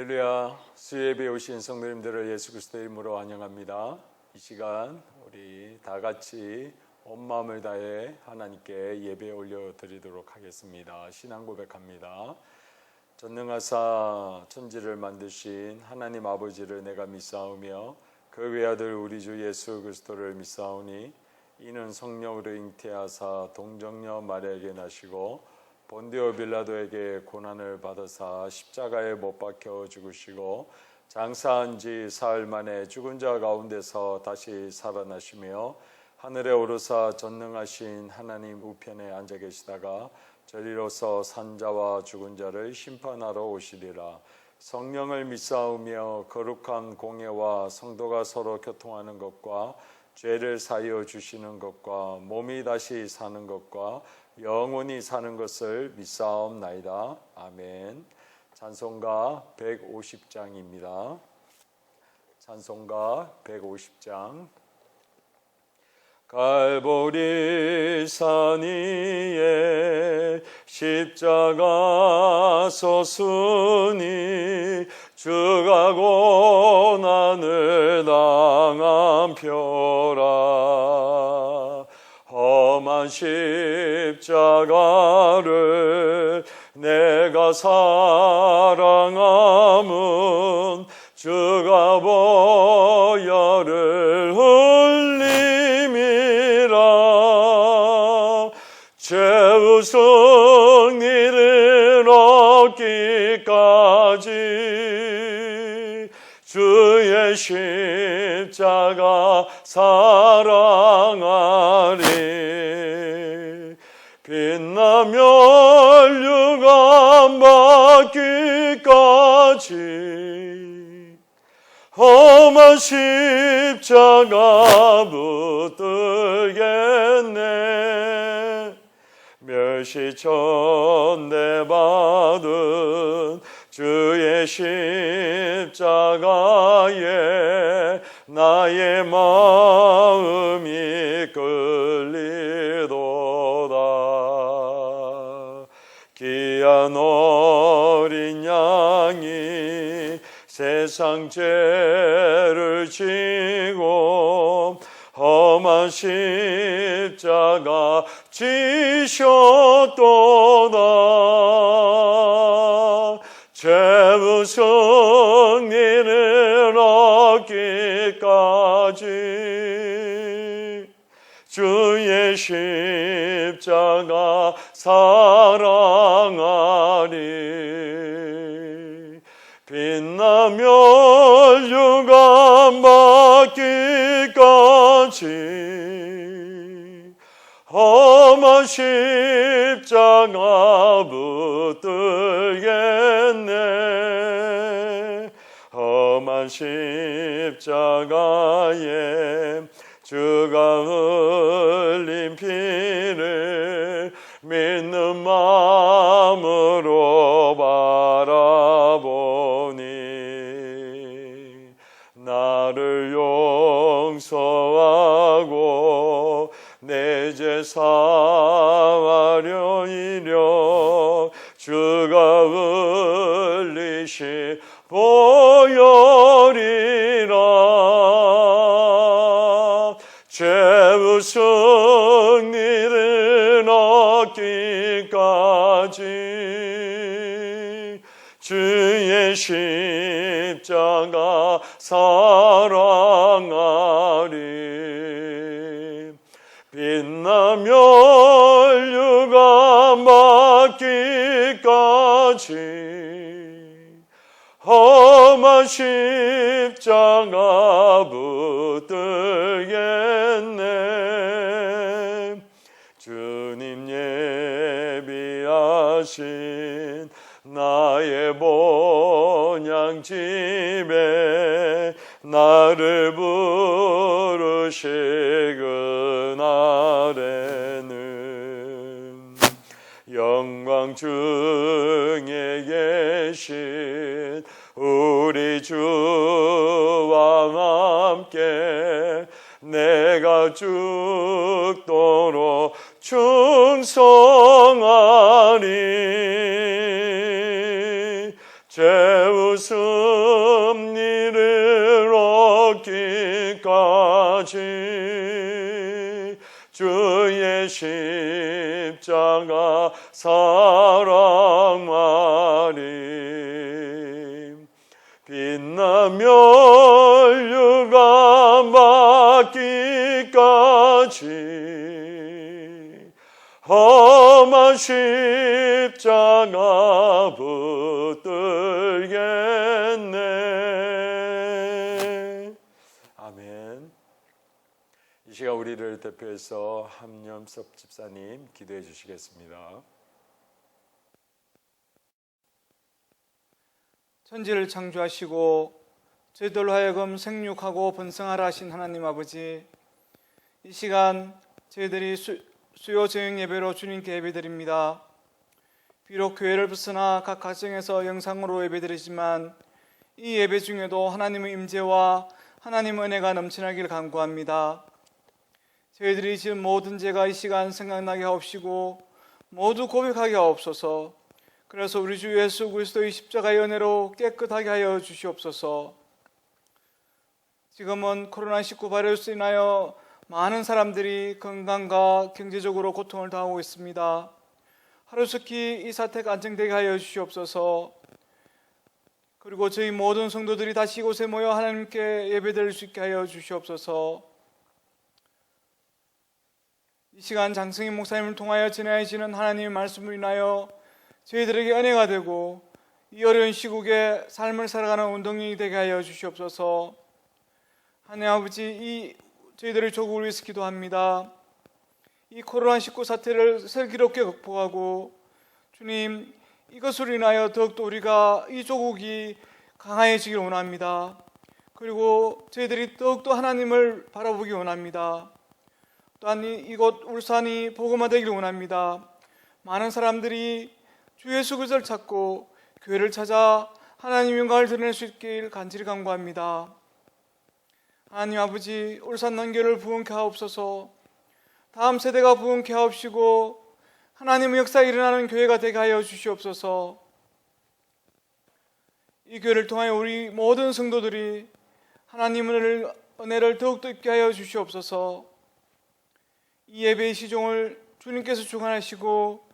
할렐루야. 수예배에 오신 성도님들을 예수 그리스도의 이름으로 환영합니다. 이 시간 우리 다 같이 온 마음을 다해 하나님께 예배 올려드리도록 하겠습니다. 신앙 고백합니다. 전능하사 천지를 만드신 하나님 아버지를 내가 믿사오며 그 외아들 우리 주 예수 그리스도를 믿사오니 이는 성령으로 잉태하사 동정녀 마리아에게 나시고 본디오 빌라도에게 고난을 받으사 십자가에 못 박혀 죽으시고 장사한 지 사흘 만에 죽은 자 가운데서 다시 살아나시며 하늘에 오르사 전능하신 하나님 우편에 앉아 계시다가 저리로서 산자와 죽은 자를 심판하러 오시리라. 성령을 믿사오며 거룩한 공예와 성도가 서로 교통하는 것과 죄를 사하여 주시는 것과 몸이 다시 사는 것과 영원히 사는 것을 믿사옵나이다. 아멘. 찬송가 150장입니다. 찬송가 150장. 갈보리 산 위에 십자가 섰으니 주가 고난을 당한 표라. 험한 십자가를 내가 사랑함은 주가 보혈을 흘림이라. 죄의 승리를 얻기까지 주의 십자가 사랑하리. 빛나며 혈류가 받기까지 험한 십자가 붙들겠네. 멸시천대 받은 주의 십자가에 나의 마음이 끌리도다. 귀한 어린 양이 세상 죄를 지고 험한 십자가 지셨도다. 죄의 승리를 얻기까지 주의 십자가 사랑하리. 빛나며 혈류가 받기까지 험한 십자가 붙들겠네. 험한 십자가에 주가 흘린 피를 믿는 마음으로 바라보니 나를 용서하고 내 죄 사하려 이력 주가 흘리신 보혈이라. 죄의 승리를 얻기까지 주의 십자가 사랑하리. 빛나며 혈류가 받기까지 험한 십자가 붙들겠네. 주님 예비하신 나의 본향 집에 나를 부르시그 날에는 영광 중에 계신 우리 주와 함께 내가 죽도록 충성하리. 죄의 승리를 사랑 말임 빛나며 유감 받기까지 험한 십자가 붙들겠네. 아멘. 이 시간 우리를 대표해서 함염섭 집사님 기도해 주시겠습니다. 천지를 창조하시고 저희들로 하여금 생육하고 번성하라 하신 하나님 아버지, 이 시간 저희들이 수요 저녁 예배로 주님께 예배드립니다. 비록 교회를 벗어나 각 가정에서 영상으로 예배드리지만 이 예배 중에도 하나님의 임재와 하나님의 은혜가 넘쳐나기를 간구합니다. 저희들이 지은 모든 죄가 이 시간 생각나게 하옵시고 모두 고백하게 하옵소서. 그래서 우리 주 예수 그리스도의 십자가의 은혜로 깨끗하게 하여 주시옵소서. 지금은 코로나19 바이러스로 인하여 많은 사람들이 건강과 경제적으로 고통을 당하고 있습니다. 하루속히 이 사태가 안정되게 하여 주시옵소서. 그리고 저희 모든 성도들이 다시 이곳에 모여 하나님께 예배드릴 수 있게 하여 주시옵소서. 이 시간 장승희 목사님을 통하여 전해지는 하나님의 말씀을 인하여 저희들에게 은혜가 되고 이 어려운 시국에 삶을 살아가는 운동력이 되게 하여 주시옵소서. 하나님 아버지, 저희들의 조국을 위해서 기도합니다. 이 코로나19 사태를 슬기롭게 극복하고 주님, 이것으로 인하여 더욱더 우리가 이 조국이 강해지길 원합니다. 그리고 저희들이 더욱더 하나님을 바라보기 원합니다. 또한 이곳 울산이 복음화되길 원합니다. 많은 사람들이 주 예수 그리스도를 찾고 교회를 찾아 하나님 영광을 드러낼 수 있길 간절히 간구합니다. 하나님 아버지, 울산 넘교를 부흥케 하옵소서. 다음 세대가 부흥케 하옵시고 하나님의 역사에 일어나는 교회가 되게 하여 주시옵소서. 이 교회를 통하여 우리 모든 성도들이 하나님의 은혜를 더욱더 입게 하여 주시옵소서. 이 예배의 시종을 주님께서 주관하시고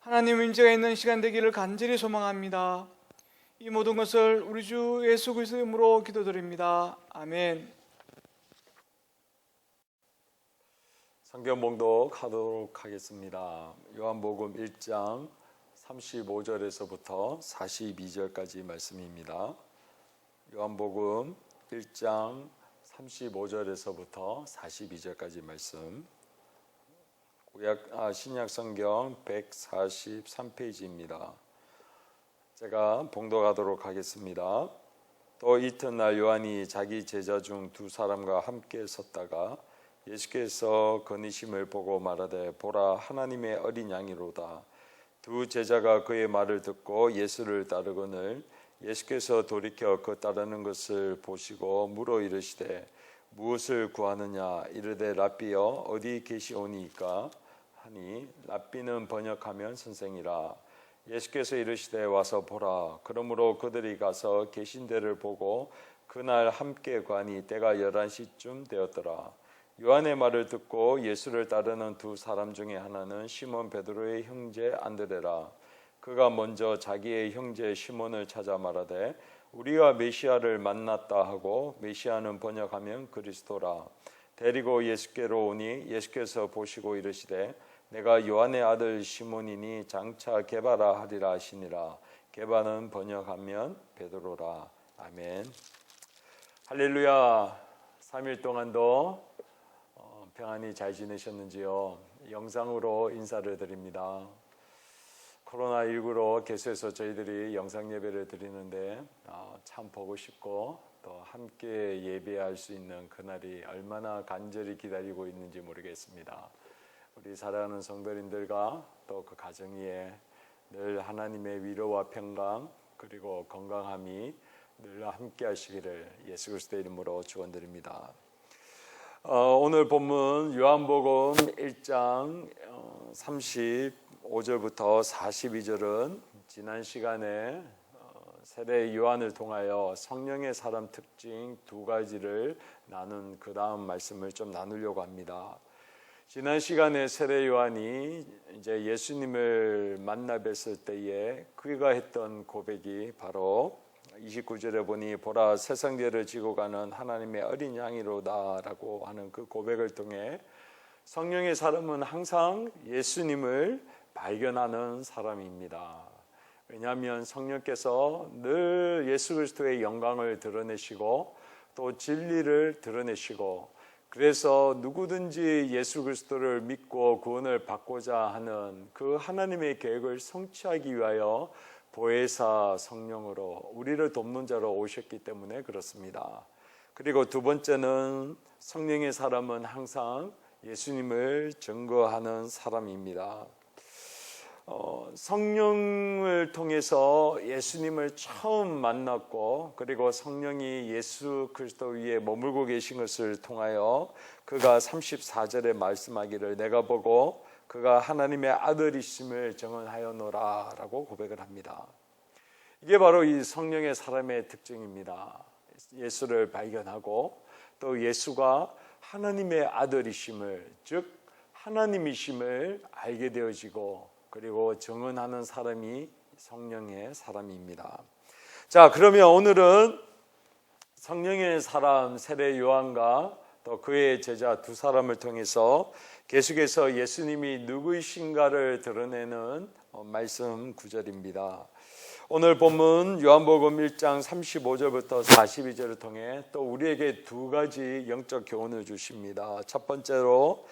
하나님의 임재가 있는 시간 되기를 간절히 소망합니다. 이 모든 것을 우리 주 예수 그리스도의 이름으로 기도드립니다. 아멘. 성경 봉독하도록 하겠습니다. 요한복음 1장 35절에서부터 42절까지 말씀입니다. 요한복음 1장 35절에서부터 42절까지 말씀. 신약 성경 143페이지입니다. 제가 봉독하도록 하겠습니다. 또 이튿날 요한이 자기 제자 중 두 사람과 함께 섰다가 예수께서 거니심을 보고 말하되 보라, 하나님의 어린 양이로다. 두 제자가 그의 말을 듣고 예수를 따르거늘 예수께서 돌이켜 그 따르는 것을 보시고 물어 이르시되 무엇을 구하느냐. 이르되 랍비여 어디 계시오니이까 하니 랍비는 번역하면 선생이라. 예수께서 이르시되 와서 보라. 그러므로 그들이 가서 계신 데를 보고 그날 함께 가니 때가 11시쯤 되었더라. 요한의 말을 듣고 예수를 따르는 두 사람 중에 하나는 시몬 베드로의 형제 안드레라. 그가 먼저 자기의 형제 시몬을 찾아 말하되 우리가 메시아를 만났다 하고, 메시아는 번역하면 그리스도라. 데리고 예수께로 오니 예수께서 보시고 이르시되 내가 요한의 아들 시몬이니 장차 게바라 하리라 하시니라. 게바는 번역하면 베드로라. 아멘. 할렐루야. 3일 동안도 평안히 잘 지내셨는지요? 영상으로 인사를 드립니다. 코로나19로 계속해서 저희들이 영상 예배를 드리는데 참 보고 싶고 또 함께 예배할 수 있는 그날이 얼마나 간절히 기다리고 있는지 모르겠습니다. 우리 사랑하는 성도님들과 또 그 가정 위에 늘 하나님의 위로와 평강 그리고 건강함이 늘 함께 하시기를 예수 그리스도의 이름으로 축원드립니다. 오늘 본문 요한복음 1장 35절부터 42절은 지난 시간에 세례 요한을 통하여 성령의 사람 특징 두 가지를 나눈 그 다음 말씀을 좀 나누려고 합니다. 지난 시간에 세례 요한이 이제 예수님을 만나 뵀을 때에 그가 했던 고백이 바로 29절에 보니 보라 세상 죄를 지고 가는 하나님의 어린 양이로다라고 하는 그 고백을 통해 성령의 사람은 항상 예수님을 발견하는 사람입니다. 왜냐하면 성령께서 늘 예수 그리스도의 영광을 드러내시고 또 진리를 드러내시고 그래서 누구든지 예수 그리스도를 믿고 구원을 받고자 하는 그 하나님의 계획을 성취하기 위하여 보혜사 성령으로 우리를 돕는 자로 오셨기 때문에 그렇습니다. 그리고 두 번째는 성령의 사람은 항상 예수님을 증거하는 사람입니다. 성령을 통해서 예수님을 처음 만났고 그리고 성령이 예수 그리스도 위에 머물고 계신 것을 통하여 그가 34절에 말씀하기를 내가 보고 그가 하나님의 아들이심을 증언하였노라 라고 고백을 합니다. 이게 바로 이 성령의 사람의 특징입니다. 예수를 발견하고 또 예수가 하나님의 아들이심을 즉 하나님이심을 알게 되어지고 그리고 증언하는 사람이 성령의 사람입니다. 자, 그러면 오늘은 성령의 사람 세례 요한과 또 그의 제자 두 사람을 통해서 계속해서 예수님이 누구이신가를 드러내는 말씀 구절입니다. 오늘 본문 요한복음 1장 35절부터 42절을 통해 또 우리에게 두 가지 영적 교훈을 주십니다. 첫 번째로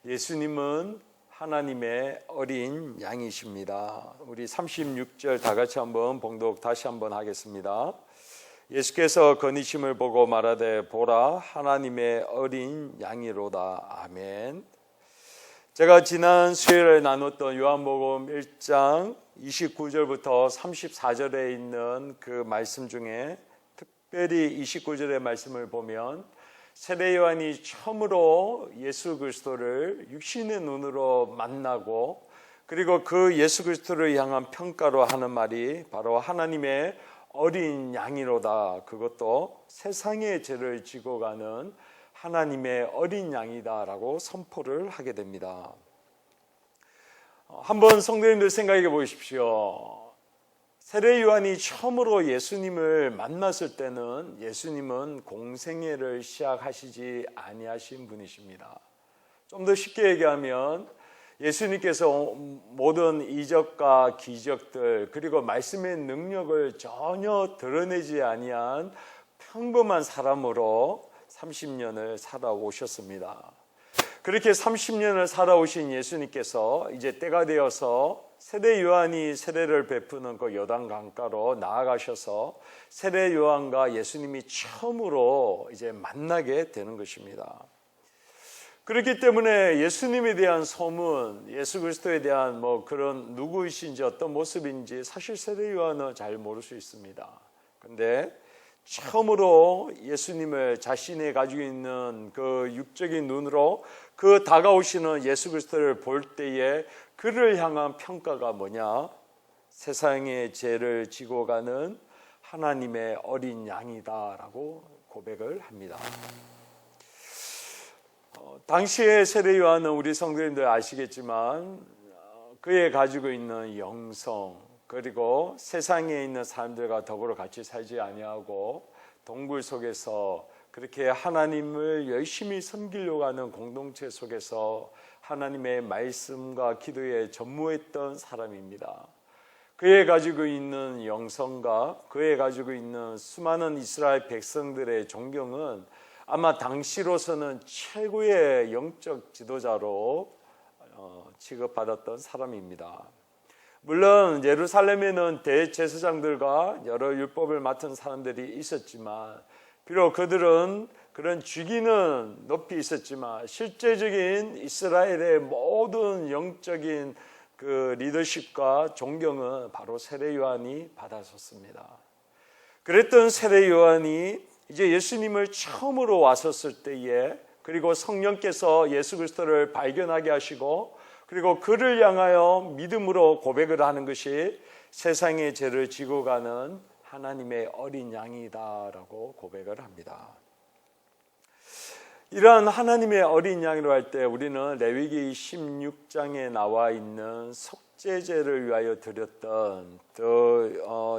예수님은 하나님의 어린 양이십니다. 우리 36절 다 같이 한번 봉독 다시 한번 하겠습니다. 예수께서 건의심을 보고 말하되 보라 하나님의 어린 양이로다. 아멘. 제가 지난 수요일에 나눴던 요한복음 1장 29절부터 34절에 있는 그 말씀 중에 특별히 29절의 말씀을 보면 세례 요한이 처음으로 예수 그리스도를 육신의 눈으로 만나고 그리고 그 예수 그리스도를 향한 평가로 하는 말이 바로 하나님의 어린 양이로다. 그것도 세상의 죄를 지고 가는 하나님의 어린 양이다라고 선포를 하게 됩니다. 한번 성도님들 생각해 보십시오. 세례 요한이 처음으로 예수님을 만났을 때는 예수님은 공생애를 시작하시지 아니하신 분이십니다. 좀 더 쉽게 얘기하면 예수님께서 모든 이적과 기적들 그리고 말씀의 능력을 전혀 드러내지 아니한 평범한 사람으로 30년을 살아오셨습니다. 그렇게 30년을 살아오신 예수님께서 이제 때가 되어서 세례 요한이 세례를 베푸는 그 요단 강가로 나아가셔서 세례 요한과 예수님이 처음으로 이제 만나게 되는 것입니다. 그렇기 때문에 예수님에 대한 소문, 예수 그리스도에 대한 그런 누구이신지 어떤 모습인지 사실 세례 요한은 잘 모를 수 있습니다. 그런데 처음으로 예수님을 자신이 가지고 있는 그 육적인 눈으로 그 다가오시는 예수 그리스도를 볼 때에 그를 향한 평가가 뭐냐? 세상의 죄를 지고 가는 하나님의 어린 양이다라고 고백을 합니다. 당시에 세례 요한은 우리 성도님들 아시겠지만 그의 가지고 있는 영성 그리고 세상에 있는 사람들과 더불어 같이 살지 아니하고 동굴 속에서 그렇게 하나님을 열심히 섬기려고 하는 공동체 속에서 하나님의 말씀과 기도에 전무했던 사람입니다. 그의 가지고 있는 영성과 그의 가지고 있는 수많은 이스라엘 백성들의 존경은 아마 당시로서는 최고의 영적 지도자로 취급받았던 사람입니다. 물론 예루살렘에는 대제사장들과 여러 율법을 맡은 사람들이 있었지만 비록 그들은 그런 직위는 높이 있었지만 실제적인 이스라엘의 모든 영적인 그 리더십과 존경은 바로 세례 요한이 받았었습니다. 그랬던 세례 요한이 이제 예수님을 처음으로 왔었을 때에 그리고 성령께서 예수 그리스도를 발견하게 하시고 그리고 그를 향하여 믿음으로 고백을 하는 것이 세상의 죄를 지고 가는 하나님의 어린 양이다라고 고백을 합니다. 이러한 하나님의 어린 양이라고 할 때 우리는 레위기 16장에 나와 있는 속죄제를 위하여 드렸던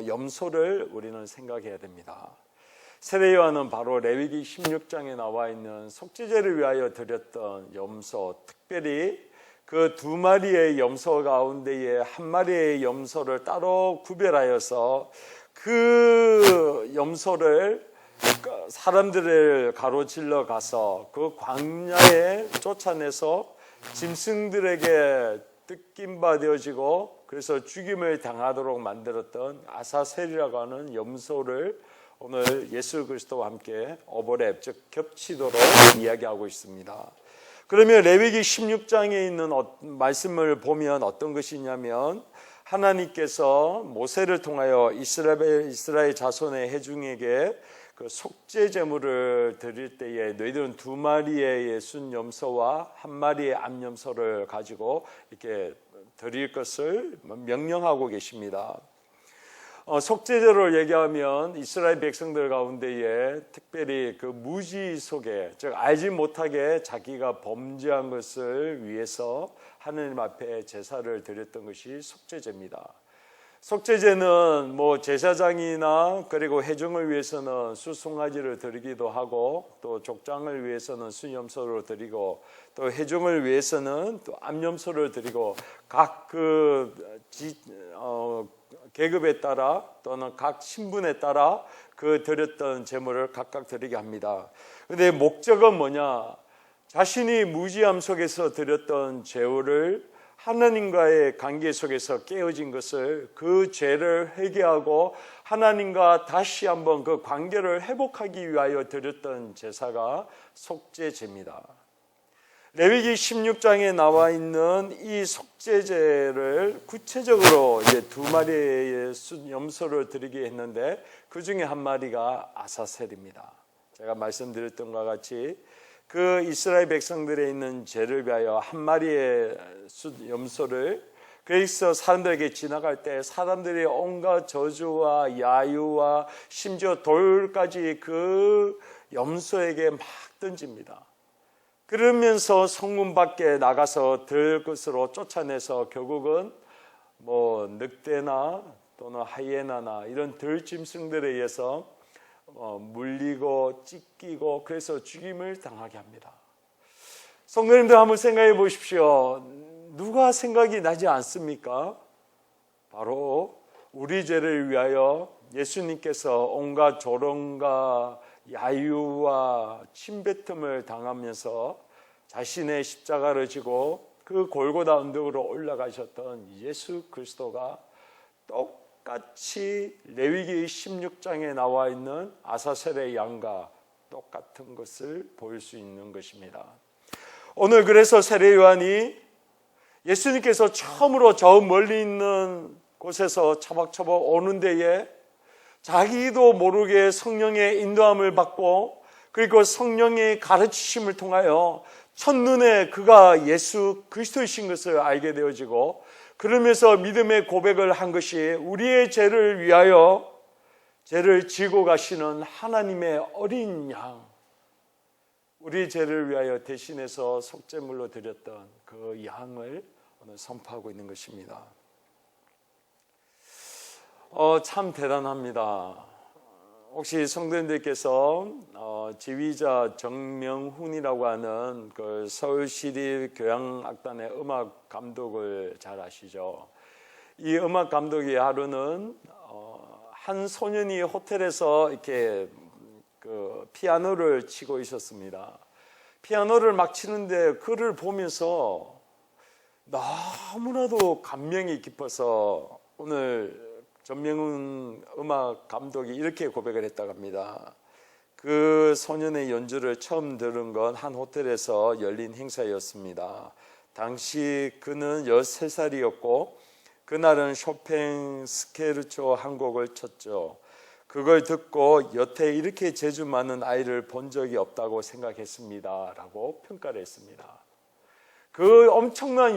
염소를 우리는 생각해야 됩니다. 세례요한은 바로 레위기 16장에 나와 있는 속죄제를 위하여 드렸던 염소, 특별히 그 두 마리의 염소 가운데에 한 마리의 염소를 따로 구별하여서 그 염소를 사람들을 가로질러 가서 그 광야에 쫓아내서 짐승들에게 뜯김바 되어지고 그래서 죽임을 당하도록 만들었던 아사셀이라고 하는 염소를 오늘 예수 그리스도와 함께 오버랩, 즉 겹치도록 이야기하고 있습니다. 그러면 레위기 16장에 있는 말씀을 보면 어떤 것이냐면 하나님께서 모세를 통하여 이스라엘 자손의 회중에게 그 속죄 제물을 드릴 때에 너희들은 두 마리의 순염소와 한 마리의 암염소를 가지고 이렇게 드릴 것을 명령하고 계십니다. 속죄제를 얘기하면 이스라엘 백성들 가운데에 특별히 그 무지 속에, 즉 알지 못하게 자기가 범죄한 것을 위해서 하느님 앞에 제사를 드렸던 것이 속죄제입니다. 속죄제는 뭐 제사장이나 그리고 회중을 위해서는 수송아지를 드리기도 하고 또 족장을 위해서는 순염소를 드리고 또 회중을 위해서는 또 암염소를 드리고 각 계급에 따라 또는 각 신분에 따라 그 드렸던 제물을 각각 드리게 합니다. 그런데 목적은 뭐냐? 자신이 무지함 속에서 드렸던 제물을 하나님과의 관계 속에서 깨어진 것을 그 죄를 회개하고 하나님과 다시 한번 그 관계를 회복하기 위하여 드렸던 제사가 속죄제입니다. 레위기 16장에 나와 있는 이 속죄제를 구체적으로 이제 두 마리의 염소를 드리게 했는데 그 중에 한 마리가 아사셀입니다. 제가 말씀드렸던 것과 같이 그 이스라엘 백성들에 있는 죄를 위하여 한 마리의 염소를 그래서 사람들에게 지나갈 때 사람들이 온갖 저주와 야유와 심지어 돌까지 그 염소에게 막 던집니다. 그러면서 성문 밖에 나가서 들 것으로 쫓아내서 결국은 뭐 늑대나 또는 하이에나나 이런 들짐승들에 의해서 물리고 찢기고 그래서 죽임을 당하게 합니다. 성도님들 한번 생각해 보십시오. 누가 생각이 나지 않습니까? 바로 우리 죄를 위하여 예수님께서 온갖 조롱과 야유와 침뱉음을 당하면서 자신의 십자가를 지고 그 골고다 언덕으로 올라가셨던 예수 그리스도가 똑같이 레위기 16장에 나와 있는 아사셀의 양과 똑같은 것을 보일 수 있는 것입니다. 오늘 그래서 세례 요한이 예수님께서 처음으로 저 멀리 있는 곳에서 차박차박 오는 데에 자기도 모르게 성령의 인도함을 받고 그리고 성령의 가르치심을 통하여 첫눈에 그가 예수 그리스도이신 것을 알게 되어지고 그러면서 믿음의 고백을 한 것이 우리의 죄를 위하여 죄를 지고 가시는 하나님의 어린 양, 우리 죄를 위하여 대신해서 속죄물로 드렸던 그 양을 오늘 선포하고 있는 것입니다. 참 대단합니다. 혹시 성도님들께서 지휘자 정명훈이라고 하는 그 서울시립 교향악단의 음악 감독을 잘 아시죠? 이 음악 감독이 하루는 한 소년이 호텔에서 이렇게 그 피아노를 치고 있었습니다. 피아노를 막 치는데 그를 보면서 너무나도 감명이 깊어서 오늘 전명훈 음악 감독이 이렇게 고백을 했다고 합니다. 그 소년의 연주를 처음 들은 건 한 호텔에서 열린 행사였습니다. 당시 그는 13살이었고 그날은 쇼팽 스케르초 한 곡을 쳤죠. 그걸 듣고 여태 이렇게 재주 많은 아이를 본 적이 없다고 생각했습니다 라고 평가를 했습니다. 그 엄청난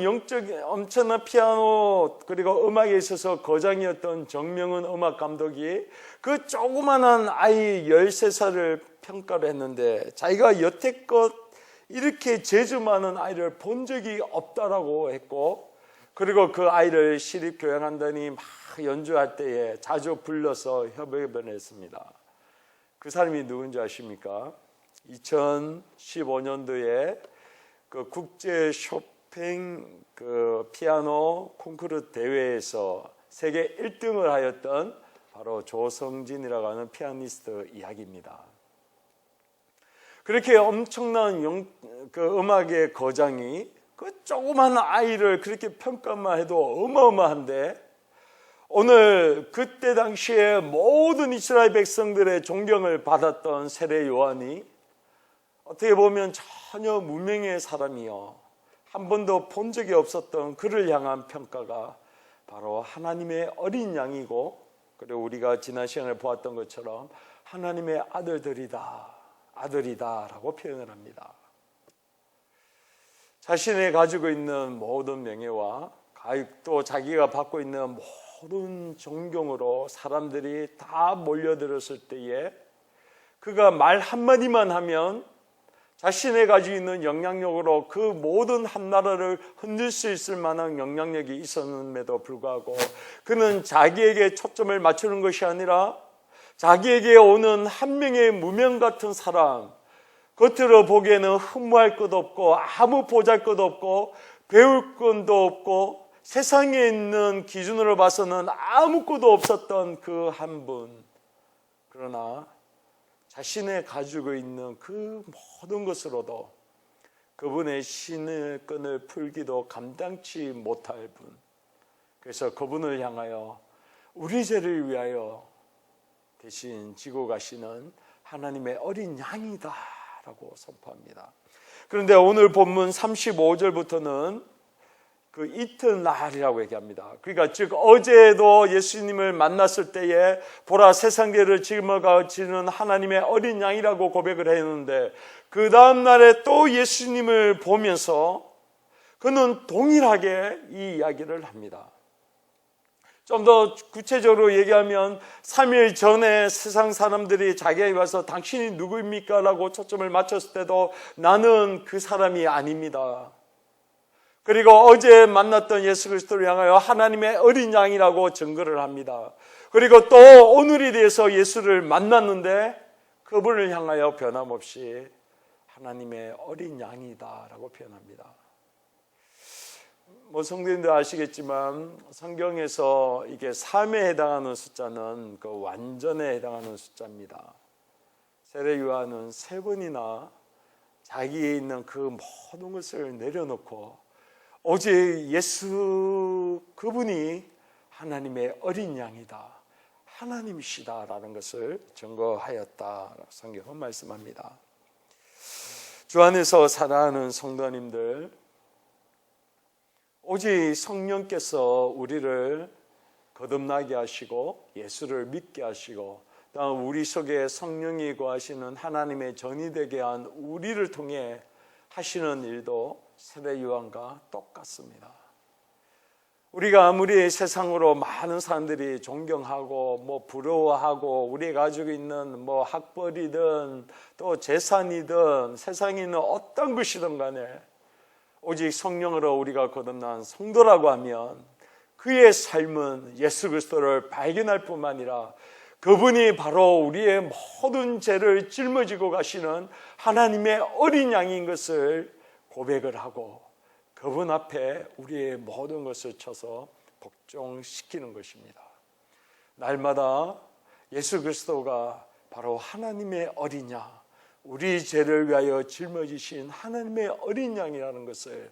피아노 그리고 음악에 있어서 거장이었던 정명훈 음악 감독이 그 조그만한 아이 13살을 평가를 했는데 자기가 여태껏 이렇게 재주 많은 아이를 본 적이 없다라고 했고, 그리고 그 아이를 시립 교양한다니 막 연주할 때에 자주 불러서 협업을 했습니다. 그 사람이 누군지 아십니까? 2015년도에 그 국제 쇼팽 그 피아노 콩쿠르 대회에서 세계 1등을 하였던 바로 조성진이라고 하는 피아니스트 이야기입니다. 그렇게 엄청난 그 음악의 거장이 그 조그만 아이를 그렇게 평가만 해도 어마어마한데, 오늘 그때 당시에 모든 이스라엘 백성들의 존경을 받았던 세례 요한이 어떻게 보면 전혀 무명의 사람이요, 한 번도 본 적이 없었던 그를 향한 평가가 바로 하나님의 어린 양이고, 그리고 우리가 지난 시간에 보았던 것처럼 하나님의 아들이다 라고 표현을 합니다. 자신이 가지고 있는 모든 명예와 또 자기가 받고 있는 모든 존경으로 사람들이 다 몰려들었을 때에 그가 말 한마디만 하면 자신이 가지고 있는 영향력으로 그 모든 한나라를 흔들 수 있을 만한 영향력이 있었음에도 불구하고, 그는 자기에게 초점을 맞추는 것이 아니라 자기에게 오는 한 명의 무명 같은 사람, 겉으로 보기에는 흠모할 것도 없고 아무 보잘것도 없고 배울 것도 없고 세상에 있는 기준으로 봐서는 아무것도 없었던 그 한 분, 그러나 자신의 가지고 있는 그 모든 것으로도 그분의 신의 끈을 풀기도 감당치 못할 분, 그래서 그분을 향하여 우리 죄를 위하여 대신 지고 가시는 하나님의 어린 양이다 라고 선포합니다. 그런데 오늘 본문 35절부터는 그 이튿날이라고 얘기합니다. 그러니까 즉 어제도 예수님을 만났을 때에 보라 세상계를 짊어지는 하나님의 어린 양이라고 고백을 했는데, 그 다음 날에 또 예수님을 보면서 그는 동일하게 이 이야기를 합니다. 좀 더 구체적으로 얘기하면 3일 전에 세상 사람들이 자기에게 와서 당신이 누구입니까? 라고 초점을 맞췄을 때도 나는 그 사람이 아닙니다. 그리고 어제 만났던 예수 그리스도를 향하여 하나님의 어린 양이라고 증거를 합니다. 그리고 또 오늘에 대해서 예수를 만났는데 그분을 향하여 변함없이 하나님의 어린 양이다 라고 표현합니다. 성도님들 아시겠지만 성경에서 이게 3에 해당하는 숫자는 그 완전에 해당하는 숫자입니다. 세례 요한은 3번이나 자기에 있는 그 모든 것을 내려놓고 오직 예수 그분이 하나님의 어린 양이다, 하나님이시다라는 것을 증거하였다 성경은 말씀합니다. 주 안에서 사랑하는 성도님들, 오직 성령께서 우리를 거듭나게 하시고 예수를 믿게 하시고 다음 우리 속에 성령이 거하시는 하나님의 전이 되게 한 우리를 통해 하시는 일도 세례 요한과 똑같습니다. 우리가 아무리 세상으로 많은 사람들이 존경하고 부러워하고 우리가 가지고 있는 학벌이든 또 재산이든 세상에 있는 어떤 것이든 간에 오직 성령으로 우리가 거듭난 성도라고 하면 그의 삶은 예수 그리스도를 발견할 뿐만 아니라 그분이 바로 우리의 모든 죄를 짊어지고 가시는 하나님의 어린 양인 것을 고백을 하고 그분 앞에 우리의 모든 것을 쳐서 복종시키는 것입니다. 날마다 예수 그리스도가 바로 하나님의 어린 양, 우리 죄를 위하여 짊어지신 하나님의 어린 양이라는 것을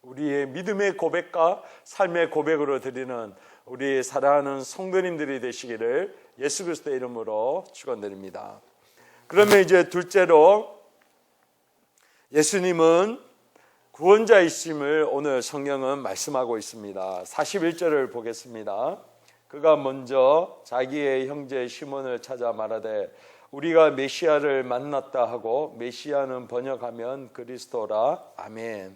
우리의 믿음의 고백과 삶의 고백으로 드리는 우리 사랑하는 성도님들이 되시기를 예수 그리스도의 이름으로 축원드립니다. 그러면 이제 둘째로 예수님은 구원자이심을 오늘 성경은 말씀하고 있습니다. 41절을 보겠습니다. 그가 먼저 자기의 형제 시몬을 찾아 말하되 우리가 메시아를 만났다 하고, 메시아는 번역하면 그리스도라. 아멘.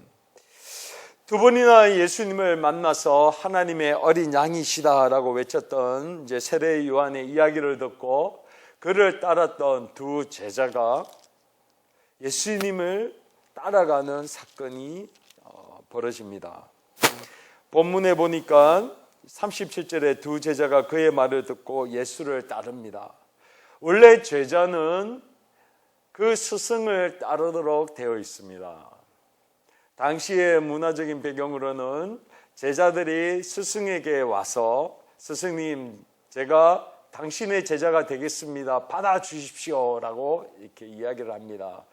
두 번이나 예수님을 만나서 하나님의 어린 양이시다라고 외쳤던 이제 세례 요한의 이야기를 듣고 그를 따랐던 두 제자가 예수님을 따라가는 사건이 벌어집니다. 본문에 보니까 37절에 두 제자가 그의 말을 듣고 예수를 따릅니다. 원래 제자는 그 스승을 따르도록 되어 있습니다. 당시의 문화적인 배경으로는 제자들이 스승에게 와서 스승님, 제가 당신의 제자가 되겠습니다. 받아주십시오 라고 이렇게 이야기를 합니다.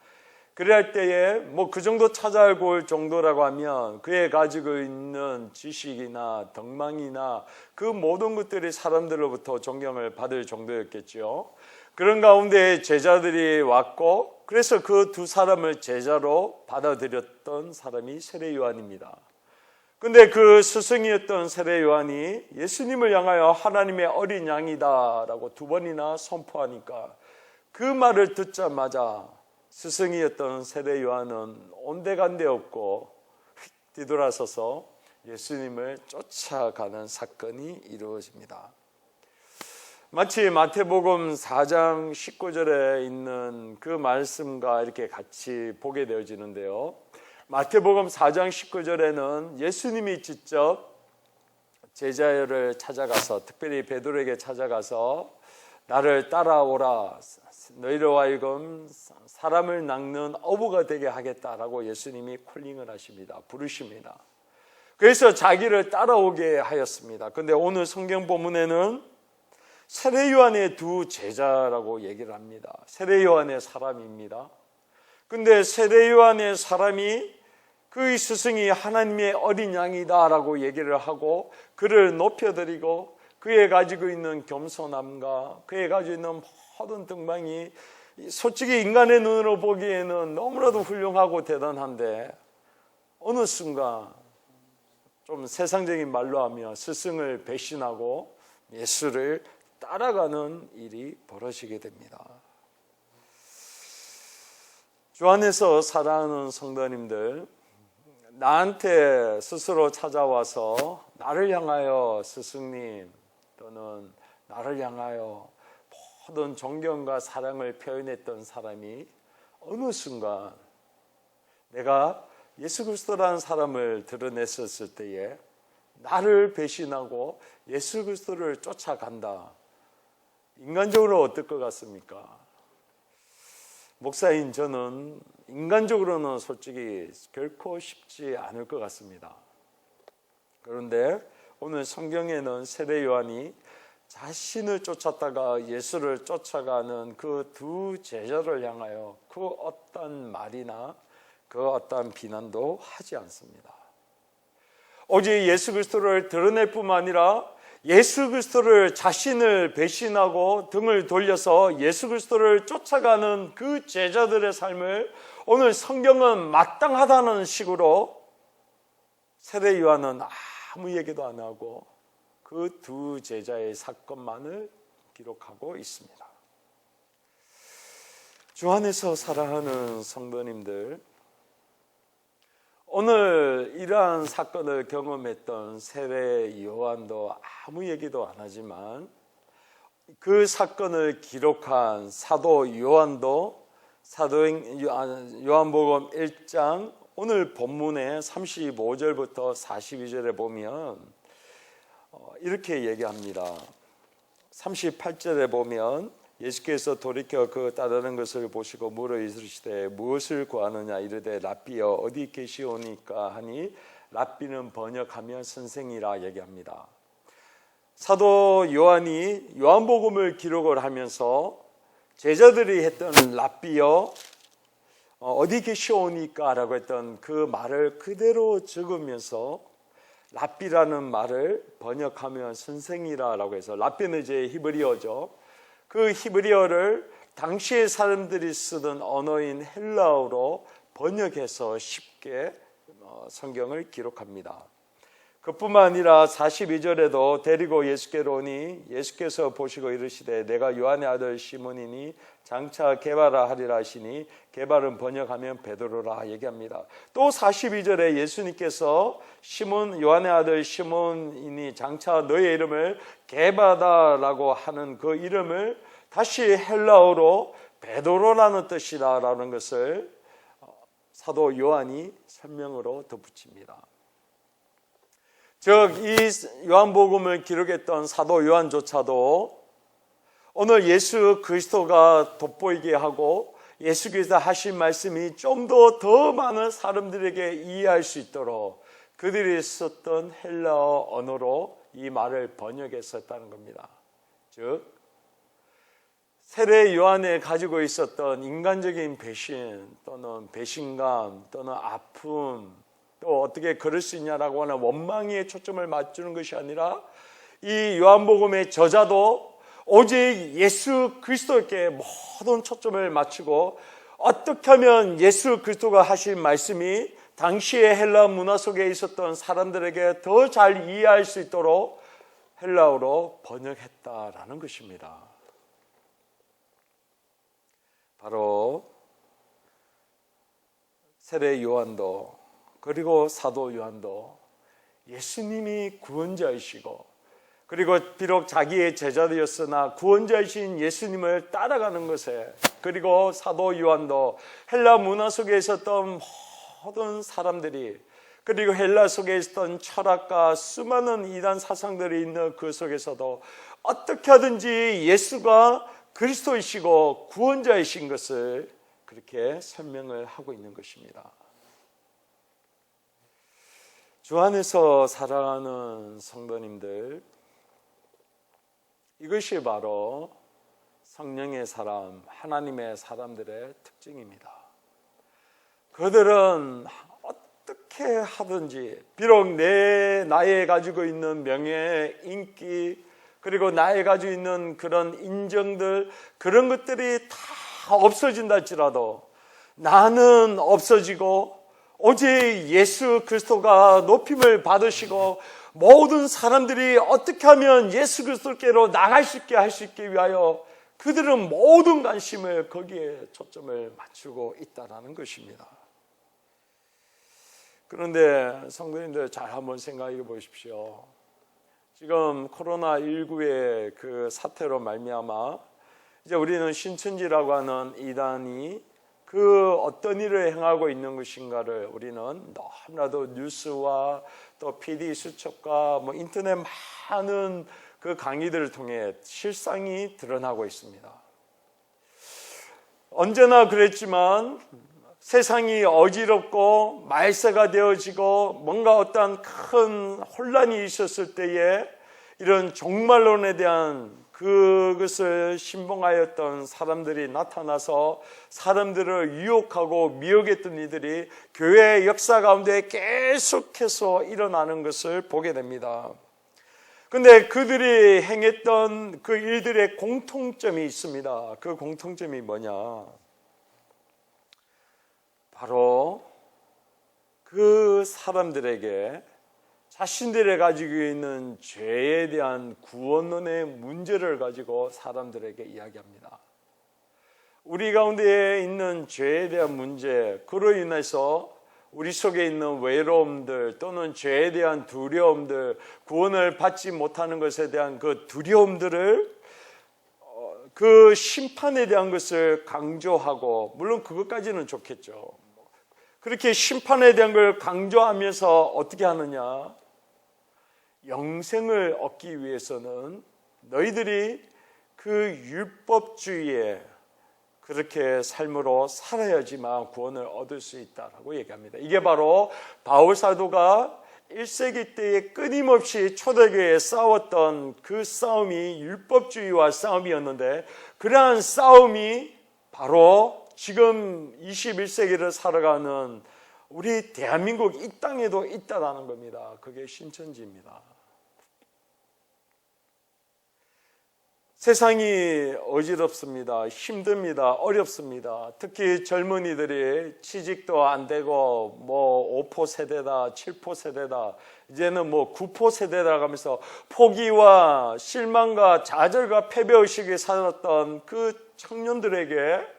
그럴 때에 뭐 그 정도 찾아알고 올 정도라고 하면 그에 가지고 있는 지식이나 덕망이나 그 모든 것들이 사람들로부터 존경을 받을 정도였겠죠. 그런 가운데 제자들이 왔고 그래서 그 두 사람을 제자로 받아들였던 사람이 세례 요한입니다. 근데 그 스승이었던 세례 요한이 예수님을 향하여 하나님의 어린 양이다 라고 두 번이나 선포하니까 그 말을 듣자마자 스승이었던 세례 요한은 온데간데 없고 휙 뒤돌아서서 예수님을 쫓아가는 사건이 이루어집니다. 마치 마태복음 4장 19절에 있는 그 말씀과 이렇게 같이 보게 되어지는데요. 마태복음 4장 19절에는 예수님이 직접 제자를 찾아가서 특별히 베드로에게 찾아가서 나를 따라오라, 너희로 하여금 사람을 낚는 어부가 되게 하겠다라고 예수님이 콜링을 하십니다. 부르십니다. 그래서 자기를 따라오게 하였습니다. 그런데 오늘 성경 본문에는 세례 요한의 두 제자라고 얘기를 합니다. 세례 요한의 사람입니다. 근데 세례 요한의 사람이 그의 스승이 하나님의 어린 양이다라고 얘기를 하고 그를 높여드리고 그에 가지고 있는 겸손함과 그에 가지고 있는 모든 등방이 솔직히 인간의 눈으로 보기에는 너무나도 훌륭하고 대단한데 어느 순간 좀 세상적인 말로 하면 스승을 배신하고 예수를 따라가는 일이 벌어지게 됩니다. 주 안에서 사랑하는 성도님들, 나한테 스스로 찾아와서 나를 향하여 스승님 또는 나를 향하여 모든 존경과 사랑을 표현했던 사람이 어느 순간 내가 예수 그리스도라는 사람을 드러냈었을 때에 나를 배신하고 예수 그리스도를 쫓아간다. 인간적으로 어떨 것 같습니까? 목사인 저는 인간적으로는 솔직히 결코 쉽지 않을 것 같습니다. 그런데 오늘 성경에는 세례 요한이 자신을 쫓았다가 예수를 쫓아가는 그 두 제자를 향하여 그 어떤 말이나 그 어떤 비난도 하지 않습니다. 오직 예수 그리스도를 드러낼 뿐만 아니라 예수 그리스도를 자신을 배신하고 등을 돌려서 예수 그리스도를 쫓아가는 그 제자들의 삶을 오늘 성경은 마땅하다는 식으로 세례 요한은 아무 얘기도 안 하고 그 두 제자의 사건만을 기록하고 있습니다. 주 안에서 사랑하는 성도님들, 오늘 이러한 사건을 경험했던 세례 요한도 아무 얘기도 안 하지만 그 사건을 기록한 사도 요한도 요한복음 1장 오늘 본문의 35절부터 42절에 보면 이렇게 얘기합니다. 38절에 보면 예수께서 돌이켜 그 따르는 것을 보시고 물어 이르시되 무엇을 구하느냐 이르되 랍비여 어디 계시오니까 하니 랍비는 번역하면 선생이라 얘기합니다. 사도 요한이 요한복음을 기록을 하면서 제자들이 했던 랍비여 어디 계시오니까 라고 했던 그 말을 그대로 적으면서 랍비라는 말을 번역하면 선생이라고 해서 랍비는 이제 히브리어죠. 그 히브리어를 당시의 사람들이 쓰던 언어인 헬라어로 번역해서 쉽게 성경을 기록합니다. 그뿐만 아니라 42절에도 데리고 예수께로 오니 예수께서 보시고 이르시되 내가 요한의 아들 시몬이니 장차 게바라 하리라 하시니 게바는 번역하면 베드로라 얘기합니다. 또 42절에 예수님께서 시몬 요한의 아들 시몬이니 장차 너의 이름을 게바다라고 하는 그 이름을 다시 헬라어로 베드로라는 뜻이라는 것을 사도 요한이 설명으로 덧붙입니다. 즉, 이 요한복음을 기록했던 사도 요한조차도 오늘 예수 그리스도가 돋보이게 하고 예수께서 하신 말씀이 좀 더 많은 사람들에게 이해할 수 있도록 그들이 썼던 헬라어 언어로 이 말을 번역했었다는 겁니다. 즉, 세례 요한에 가지고 있었던 인간적인 배신 또는 배신감 또는 아픔 또 어떻게 그럴 수 있냐라고 하는 원망에 초점을 맞추는 것이 아니라 이 요한복음의 저자도 오직 예수 그리스도께 모든 초점을 맞추고 어떻게 하면 예수 그리스도가 하신 말씀이 당시의 헬라 문화 속에 있었던 사람들에게 더 잘 이해할 수 있도록 헬라어로 번역했다라는 것입니다. 바로 세례 요한도 그리고 사도 요한도 예수님이 구원자이시고 그리고 비록 자기의 제자되었으나 구원자이신 예수님을 따라가는 것에 그리고 사도 요한도 헬라 문화 속에 있었던 모든 사람들이 그리고 헬라 속에 있었던 철학과 수많은 이단 사상들이 있는 그 속에서도 어떻게 하든지 예수가 그리스도이시고 구원자이신 것을 그렇게 설명을 하고 있는 것입니다. 주 안에서 사랑하는 성도님들, 이것이 바로 성령의 사람, 하나님의 사람들의 특징입니다. 그들은 어떻게 하든지 비록 나에 가지고 있는 명예, 인기 그리고 나에 가지고 있는 그런 인정들 그런 것들이 다 없어진다 할지라도 나는 없어지고 오직 예수 그리스도가 높임을 받으시고 모든 사람들이 어떻게 하면 예수 그리스도께로 나갈 수 있게 할 수 있게 위하여 그들은 모든 관심을 거기에 초점을 맞추고 있다는 것입니다. 그런데 성도님들 잘 한번 생각해 보십시오. 지금 코로나19의 그 사태로 말미암아 이제 우리는 신천지라고 하는 이단이 그 어떤 일을 행하고 있는 것인가를 우리는 너무나도 뉴스와 또 PD 수첩과 인터넷 많은 그 강의들을 통해 실상이 드러나고 있습니다. 언제나 그랬지만 세상이 어지럽고 말세가 되어지고 뭔가 어떤 큰 혼란이 있었을 때에 이런 종말론에 대한 그것을 신봉하였던 사람들이 나타나서 사람들을 유혹하고 미혹했던 이들이 교회의 역사 가운데 계속해서 일어나는 것을 보게 됩니다. 그런데 그들이 행했던 그 일들의 공통점이 있습니다. 그 공통점이 뭐냐? 바로 그 사람들에게 자신들이 가지고 있는 죄에 대한 구원론의 문제를 가지고 사람들에게 이야기합니다. 우리 가운데 있는 죄에 대한 문제, 그로 인해서 우리 속에 있는 외로움들 또는 죄에 대한 두려움들, 구원을 받지 못하는 것에 대한 그 두려움들을 그 심판에 대한 것을 강조하고, 물론 그것까지는 좋겠죠. 그렇게 심판에 대한 걸 강조하면서 어떻게 하느냐? 영생을 얻기 위해서는 너희들이 그 율법주의에 그렇게 삶으로 살아야지만 구원을 얻을 수 있다라고 얘기합니다. 이게 바로 바울 사도가 1세기 때에 끊임없이 초대교회에 싸웠던 그 싸움이 율법주의와 싸움이었는데, 그러한 싸움이 바로 지금 21세기를 살아가는 우리 대한민국 이 땅에도 있다라는 겁니다. 그게 신천지입니다. 세상이 어지럽습니다. 힘듭니다. 어렵습니다. 특히 젊은이들이 취직도 안 되고 5포 세대다, 7포 세대다, 이제는 9포 세대다 하면서 포기와 실망과 좌절과 패배의식에 살았던 그 청년들에게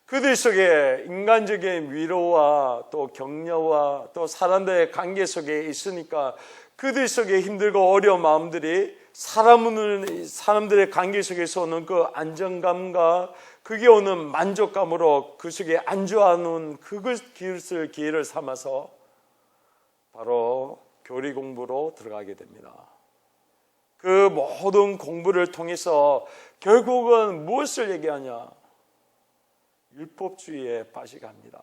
그들 속에 인간적인 위로와 또 격려와 또 사람들의 관계 속에 있으니까 그들 속에 힘들고 어려운 마음들이 사람들의 관계 속에서 오는 그 안정감과 그게 오는 만족감으로 그 속에 안주하는 그것을 기회를 삼아서 바로 교리 공부로 들어가게 됩니다. 그 모든 공부를 통해서 결국은 무엇을 얘기하냐? 율법주의에 빠지게 합니다.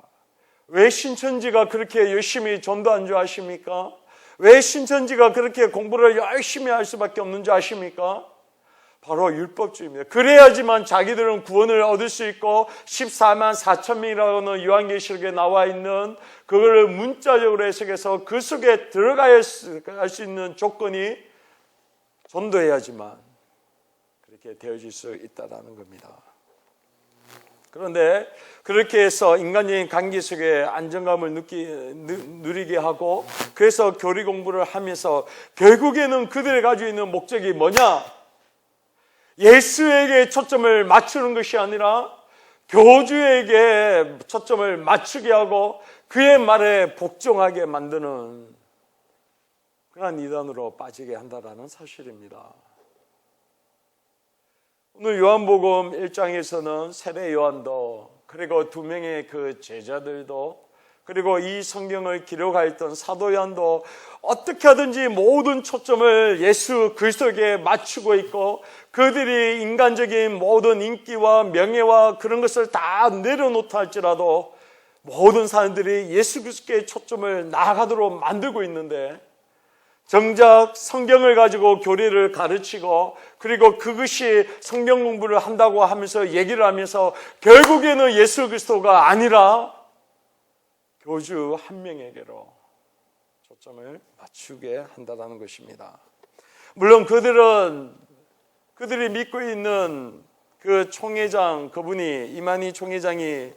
왜 신천지가 그렇게 열심히 전도 안주하십니까? 왜 신천지가 그렇게 공부를 열심히 할 수밖에 없는지 아십니까? 바로 율법주의입니다. 그래야지만 자기들은 구원을 얻을 수 있고 14만 4천 명이라고는 요한계시록에 나와 있는 그거를 문자적으로 해석해서 그 속에 들어갈 수 있는 조건이 전도해야지만 그렇게 되어질 수 있다는 겁니다. 그런데 그렇게 해서 인간적인 관계 속에 안정감을 누리게 하고 그래서 교리 공부를 하면서 결국에는 그들이 가지고 있는 목적이 뭐냐? 예수에게 초점을 맞추는 것이 아니라 교주에게 초점을 맞추게 하고 그의 말에 복종하게 만드는 그런 이단으로 빠지게 한다는 사실입니다. 오늘 요한복음 1장에서는 세례 요한도 그리고 두 명의 그 제자들도 그리고 이 성경을 기록하였던 사도 요한도 어떻게 하든지 모든 초점을 예수 그리스도에게 맞추고 있고 그들이 인간적인 모든 인기와 명예와 그런 것을 다 내려놓다 할지라도 모든 사람들이 예수 그리스도께 초점을 나아가도록 만들고 있는데 정작 성경을 가지고 교리를 가르치고 그리고 그것이 성경 공부를 한다고 하면서 얘기를 하면서 결국에는 예수 그리스도가 아니라 교주 한 명에게로 초점을 맞추게 한다는 것입니다. 물론 그들이 믿고 있는 그 총회장 그분이 이만희 총회장이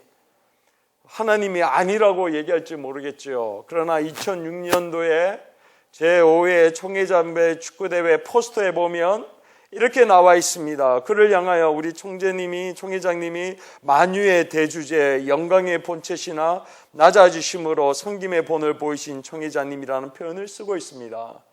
하나님이 아니라고 얘기할지 모르겠죠. 그러나 2006년도에 제5회 총회장배 축구대회 포스터에 보면 이렇게 나와 있습니다. 그를 향하여 우리 총회장님이 만유의 대주제, 영광의 본체시나 낮아지심으로 섬김의 본을 보이신 총회장님이라는 표현을 쓰고 있습니다.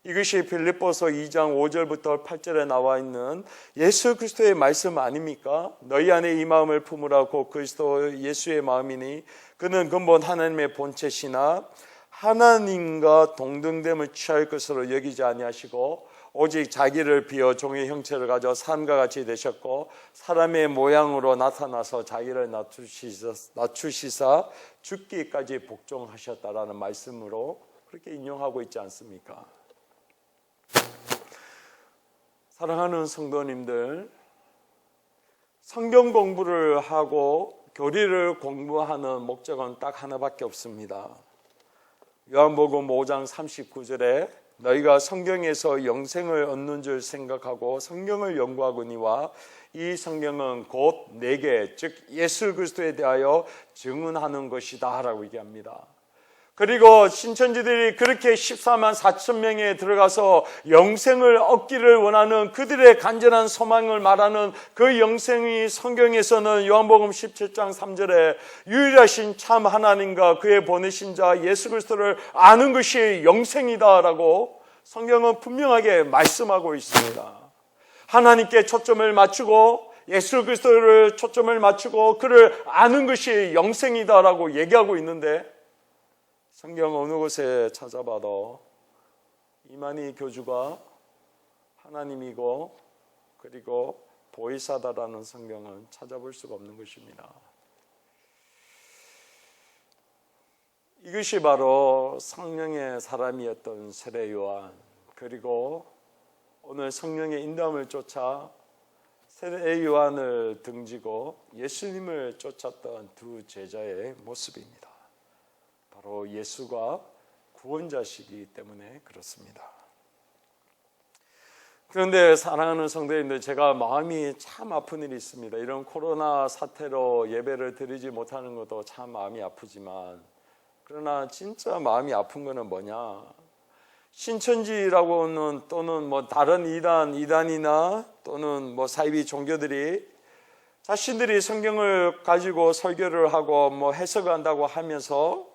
이것이 빌립보서 2장 5절부터 8절에 나와 있는 예수 그리스도의 말씀 아닙니까? 너희 안에 이 마음을 품으라 곧 그리스도 예수의 마음이니 그는 근본 하나님의 본체시나 하나님과 동등됨을 취할 것으로 여기지 아니하시고 오직 자기를 비어 종의 형체를 가져 사람과 같이 되셨고 사람의 모양으로 나타나서 자기를 낮추시사 죽기까지 복종하셨다라는 말씀으로 그렇게 인용하고 있지 않습니까? 사랑하는 성도님들, 성경 공부를 하고 교리를 공부하는 목적은 딱 하나밖에 없습니다. 요한복음 5장 39절에 너희가 성경에서 영생을 얻는 줄 생각하고 성경을 연구하거니와 이 성경은 곧 내게 즉 예수 그리스도에 대하여 증언하는 것이다 라고 얘기합니다. 그리고 신천지들이 그렇게 14만 4천 명에 들어가서 영생을 얻기를 원하는 그들의 간절한 소망을 말하는 그 영생이 성경에서는 요한복음 17장 3절에 유일하신 참 하나님과 그의 보내신 자 예수 그리스도를 아는 것이 영생이다라고 성경은 분명하게 말씀하고 있습니다. 하나님께 초점을 맞추고 예수 그리스도를 초점을 맞추고 그를 아는 것이 영생이다라고 얘기하고 있는데 성경 어느 곳에 찾아봐도 이만희 교주가 하나님이고 그리고 보이사다라는 성경은 찾아볼 수가 없는 것입니다. 이것이 바로 성령의 사람이었던 세례 요한 그리고 오늘 성령의 인도함을 쫓아 세례 요한을 등지고 예수님을 쫓았던 두 제자의 모습입니다. 바로 예수가 구원자시기 때문에 그렇습니다. 그런데 사랑하는 성도님들, 제가 마음이 참 아픈 일이 있습니다. 이런 코로나 사태로 예배를 드리지 못하는 것도 참 마음이 아프지만 그러나 진짜 마음이 아픈 거는 뭐냐? 신천지라고는 또는 뭐 다른 이단이나 또는 뭐 사이비 종교들이 자신들이 성경을 가지고 설교를 하고 뭐 해석을 한다고 하면서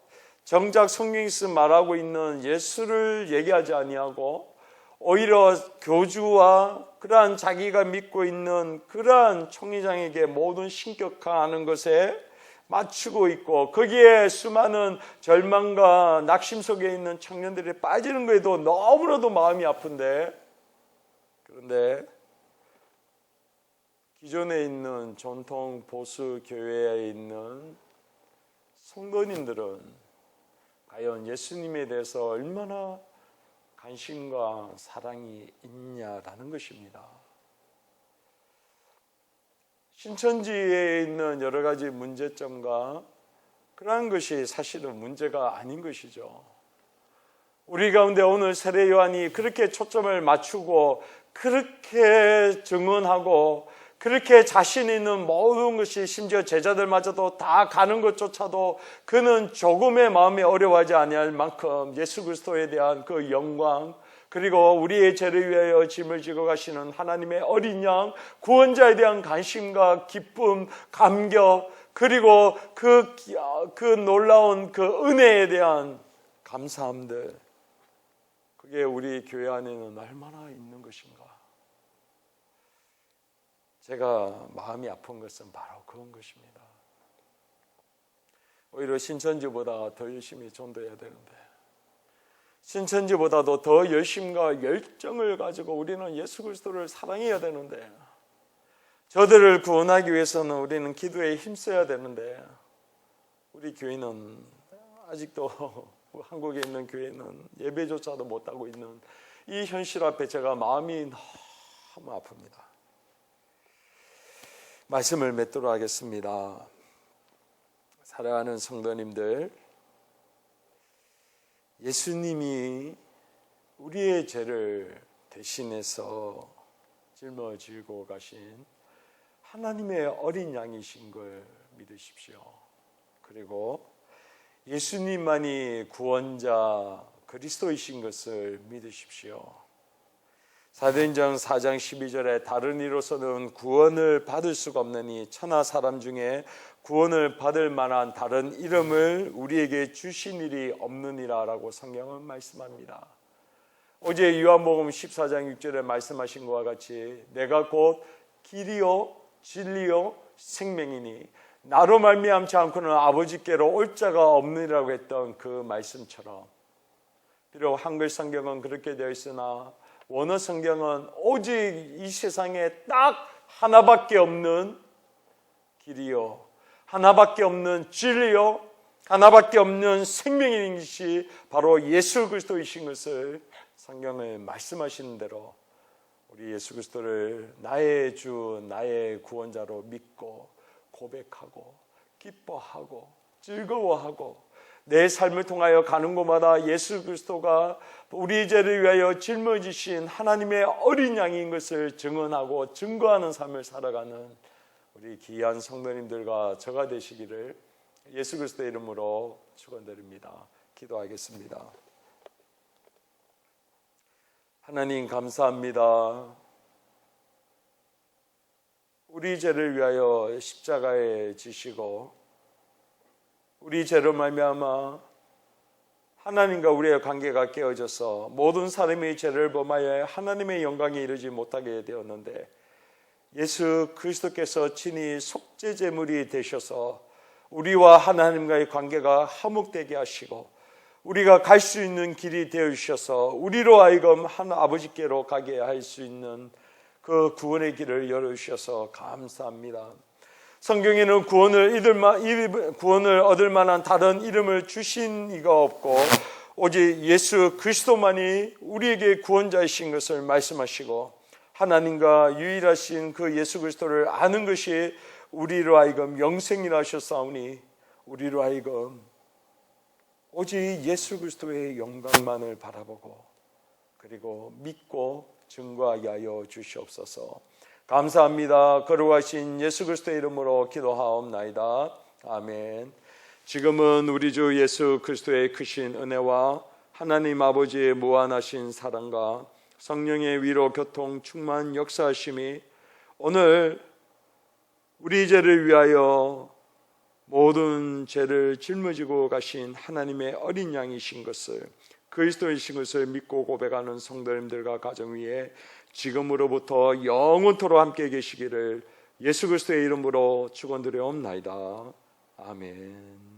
정작 성경에서 말하고 있는 예수를 얘기하지 아니하고 오히려 교주와 그러한 자기가 믿고 있는 그러한 총회장에게 모든 신격화하는 것에 맞추고 있고, 거기에 수많은 절망과 낙심 속에 있는 청년들이 빠지는 것에도 너무나도 마음이 아픈데, 그런데 기존에 있는 전통 보수 교회에 있는 성도님들은 과연 예수님에 대해서 얼마나 관심과 사랑이 있냐라는 것입니다. 신천지에 있는 여러 가지 문제점과 그러한 것이 사실은 문제가 아닌 것이죠. 우리 가운데 오늘 세례 요한이 그렇게 초점을 맞추고 그렇게 증언하고 그렇게 자신 있는 모든 것이, 심지어 제자들마저도 다 가는 것조차도 그는 조금의 마음이 어려워하지 아니할 만큼 예수 그리스도에 대한 그 영광, 그리고 우리의 죄를 위하여 짐을 지고 가시는 하나님의 어린 양, 구원자에 대한 관심과 기쁨, 감격, 그리고 그 놀라운 그 은혜에 대한 감사함들, 그게 우리 교회 안에는 얼마나 있는 것인가. 제가 마음이 아픈 것은 바로 그런 것입니다. 오히려 신천지보다 더 열심히 전도해야 되는데, 신천지보다도 더 열심과 열정을 가지고 우리는 예수 그리스도를 사랑해야 되는데, 저들을 구원하기 위해서는 우리는 기도에 힘써야 되는데, 우리 교회는 아직도 한국에 있는 교회는 예배조차도 못하고 있는 이 현실 앞에 제가 마음이 너무 아픕니다. 말씀을 맺도록 하겠습니다. 사랑하는 성도님들, 예수님이 우리의 죄를 대신해서 짊어지고 가신 하나님의 어린 양이신 걸 믿으십시오. 그리고 예수님만이 구원자 그리스도이신 것을 믿으십시오. 사도행전 4장 12절에 다른 이로서는 구원을 받을 수가 없느니 천하 사람 중에 구원을 받을 만한 다른 이름을 우리에게 주신 일이 없느니라 라고 성경은 말씀합니다. 어제 요한복음 14장 6절에 말씀하신 것과 같이 내가 곧 길이요 진리요 생명이니 나로 말미암지 않고는 아버지께로 올 자가 없느니라고 했던 그 말씀처럼, 비록 한글 성경은 그렇게 되어 있으나 원어 성경은 오직 이 세상에 딱 하나밖에 없는 길이요, 하나밖에 없는 진리요, 하나밖에 없는 생명인 것이 바로 예수 그리스도이신 것을 성경을 말씀하시는 대로 우리 예수 그리스도를 나의 주, 나의 구원자로 믿고 고백하고 기뻐하고 즐거워하고 내 삶을 통하여 가는 곳마다 예수 그리스도가 우리 죄를 위하여 짊어지신 하나님의 어린 양인 것을 증언하고 증거하는 삶을 살아가는 우리 귀한 성도님들과 저가 되시기를 예수 그리스도의 이름으로 축원드립니다. 기도하겠습니다. 하나님 감사합니다. 우리 죄를 위하여 십자가에 지시고 우리 죄로 말미암아 하나님과 우리의 관계가 깨어져서 모든 사람의 죄를 범하여 하나님의 영광에 이르지 못하게 되었는데, 예수 그리스도께서 친히 속죄제물이 되셔서 우리와 하나님과의 관계가 화목되게 하시고 우리가 갈 수 있는 길이 되어 주셔서 우리로 하여금 한 아버지께로 가게 할 수 있는 그 구원의 길을 열어주셔서 감사합니다. 성경에는 구원을 얻을 만한 다른 이름을 주신 이가 없고 오직 예수 그리스도만이 우리에게 구원자이신 것을 말씀하시고, 하나님과 유일하신 그 예수 그리스도를 아는 것이 우리로 하여금 영생이라 하셨사오니 우리로 하여금 오직 예수 그리스도의 영광만을 바라보고 그리고 믿고 증거하게 하여 주시옵소서. 감사합니다. 거룩하신 예수 그리스도의 이름으로 기도하옵나이다. 아멘. 지금은 우리 주 예수 그리스도의 크신 은혜와 하나님 아버지의 무한하신 사랑과 성령의 위로 교통 충만 역사하심이 오늘 우리 죄를 위하여 모든 죄를 짊어지고 가신 하나님의 어린 양이신 것을, 그리스도이신 것을 믿고 고백하는 성도님들과 가정 위에 지금으로부터 영원토록 함께 계시기를 예수 그리스도의 이름으로 축원드려옵나이다. 아멘.